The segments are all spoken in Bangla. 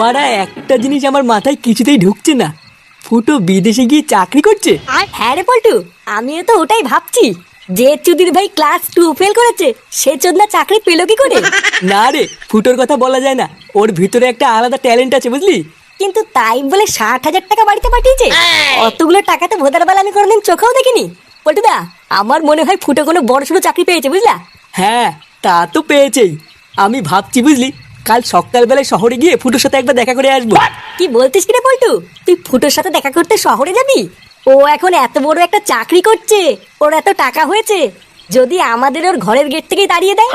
বাড়া একটা জিনিস আমার মাথায় কিছুতেই ঢুকছে না, ফুটো বিদেশে গিয়ে চাকরি করছে। হ্যাঁ রে পল্টু, আমিও তো ওটাই ভাবছি। যে চুদির ভাই ক্লাস 2 ফেল করেছে সে চোদনা চাকরি পেলো কি করে? না রে, ফুটোর কথা বলা যায় না, ওর ভিতরে একটা আলাদা ট্যালেন্ট আছে বুঝলি। কিন্তু তাই বলে 60,000 টাকা বাড়িতে পাঠিয়েছে? অতগুলো টাকা তো ভোদার বেলা আমি কোনোদিন চোখেও দেখিনি। পল্টুদা, আমার মনে হয় ফুটো কোনো বড়সড় চাকরি পেয়েছে বুঝলা। হ্যাঁ, তা তো পেয়েছেই। আমি ভাবছি বুঝলি, কাল সকালবেলায় শহরে গিয়ে ফুটোর সাথে একবার দেখা করে আসবো। কি বলতিস কি রে পল্টু, তুই ফুটোর সাথে দেখা করতে শহরে যাবি? ও এখন এত বড় একটা চাকরি করছে, ওর এত টাকা হয়েছে, যদি আমাদের ওর ঘরের গেট থেকেই তাড়িয়ে দেয়?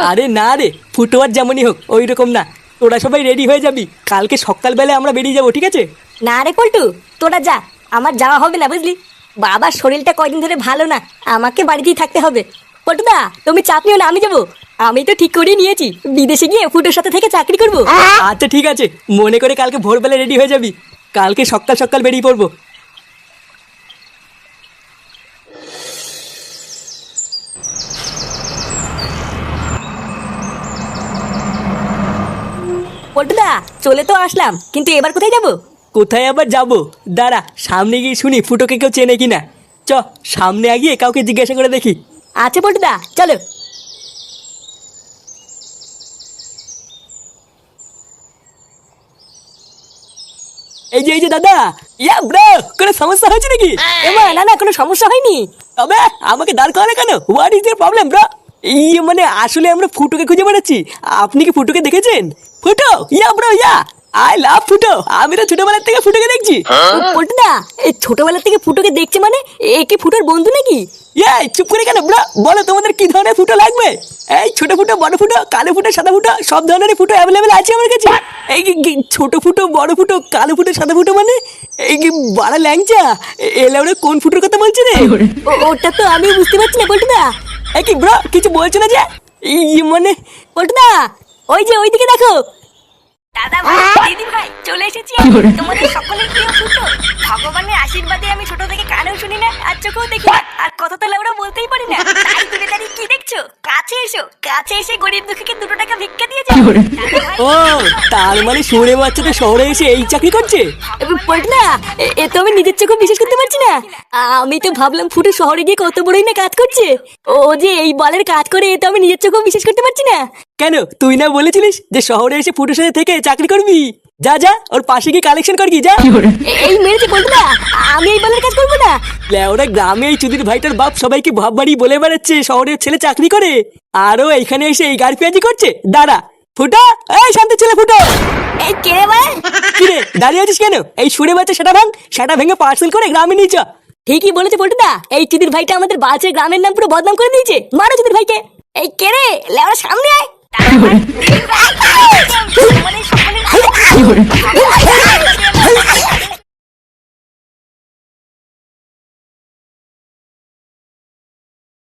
আরে না রে, ফুটো আর যেমনই হোক ওই রকম না। তোরা সবাই রেডি হয়ে যাবি, কালকে সকালবেলায় আমরা বেরিয়ে যাবো, ঠিক আছে? না রে পল্টু, তোরা যা, আমার যাওয়া হবে না বুঝলি। বাবার শরীরটা কয়দিন ধরে ভালো না, আমাকে বাড়িতেই থাকতে হবে। পল্টুদা, তুমি চাপ নিও না, আমি যাবো। আমি তো ঠিক করে নিয়েছি, বিদেশে গিয়ে ফুটোর সাথে থেকে চাকরি করবো। আচ্ছা ঠিক আছে, মনে করে কালকে ভোরবেলা রেডি হয়ে যাবি, কালকে সকাল সকাল বেরিয়ে পড়বো। পল্টুদা, চলে তো আসলাম, কিন্তু এবার কোথায় যাবো? কোথায় আবার যাবো, দাঁড়া সামনে গিয়ে শুনি ফুটোকে কেউ চেনে কিনা। চ, সামনে আগিয়ে কাউকে জিজ্ঞাসা করে দেখি। আচ্ছা পল্টুদা, চলো। এই যে দাদা, ইয়া ব্রো, কোনো সমস্যা হয়েছে নাকি? এমা না না, কোনো সমস্যা হয়নি। তবে আমাকে দাঁড় করালে কেন? What is year problem bro? মানে আসলে আমরা ফুটোকে খুঁজে বেড়াচ্ছি, আপনি কি ফুটোকে দেখেছেন? ফুটো, yeah bro yeah, I love ফুটো, আমি তো ছোটবেলার থেকে ফুটোকে দেখছি। পল্টুদা, এই ছোটবেলা থেকে ফুটোকে দেখছে মানে এ কি ফুটোর বন্ধু নাকি? এই চুপ করে কেন ব্রো, বলো তোমাদের কি ধরনের ফুটো লাগবে? এই ছোট ফুটো, বড় ফুটো, কালো ফুটো, সাদা ফুটো, সব ধরনেরই ফুটো অ্যাভেলেবেল আছে আমার কাছে। এই ছোট ফুটো, বড় ফুটো, কালো ফুটো, সাদা ফুটো, মানে এই কি বাড়া ল্যাংচা, এলে ওরা কোন ফুটোর কথা বলছে রে? ওটা তো আমি বুঝতে পারছি না পল্টুদা। এই কি ব্রো, কিছু বলছো না যে? মানে পল্টুদা, ওই যে ওইদিকে দেখো। দাদা ভাই, দিদি ভাই, চলে এসেছি আমি, তোমাদের সকলের প্রিয় ফুটো। ভগবানের আশীর্বাদে আমি ছোট থেকে কানেও শুনি না আর চোখেও দেখি না, আর কথা তো লাউড়া বলতেই পারি না। তাই দূরে দাঁড়িয়ে কি দেখছো? কাছে এসো, কাছে এসে গরিব দুঃখীকে 2 টাকা ভিক্ষা দিয়ে যাও। ও, তার মানে শুনে বাচ্চাটা শহরে এসে এই চাকরি করছে? পল্টুদা, এ তো আমি নিজের চোখে বিশ্বাস করতে পারছি না। আমি তো ভাবলাম ফুটো শহরে গিয়ে কত বড়ই না কাজ করছে, ও যে এই বলের কাজ করে, এ তো আমি নিজের চোখেও বিশ্বাস করতে পারছি না। কেন, তুই না বলেছিলিস যে শহরে এসে ফুটোর সাথে থেকে চাকরি করবি? যা যা, ওর পাশে গিয়ে কালেকশন কর, কি যা। এই মেরেছে পল্টুদা, আমি এই বলের কাজ করবো না। ওরা গ্রামে এই চুদির ভাইটার বাপ সবাইকে ভাব বাড়ি বলে বেড়াচ্ছে শহরের ছেলে চাকরি করে, আরো এইখানে এসে এই গাড়ি পেঁয়াজি করছে। দাঁড়া ফুটো, এই শান্তি ছেলে ফুটো। এই কেড়ে ভাই, কিরে দাঁড়িয়ে আছিস কেন? এই সুরে বাচ্চা সেটা ভাঙ, সেটা ভেঙে পার্সেল করে গ্রামে নিয়ে চ। ঠিকই বলেছে পল্টুদা, এই চুদির ভাইটা আমাদের বালছের গ্রামের নাম পুরো বদনাম করে দিয়েছে। মারো চুদির ভাইকে। এই কেড়ে, লেওড়া সামনে আয়।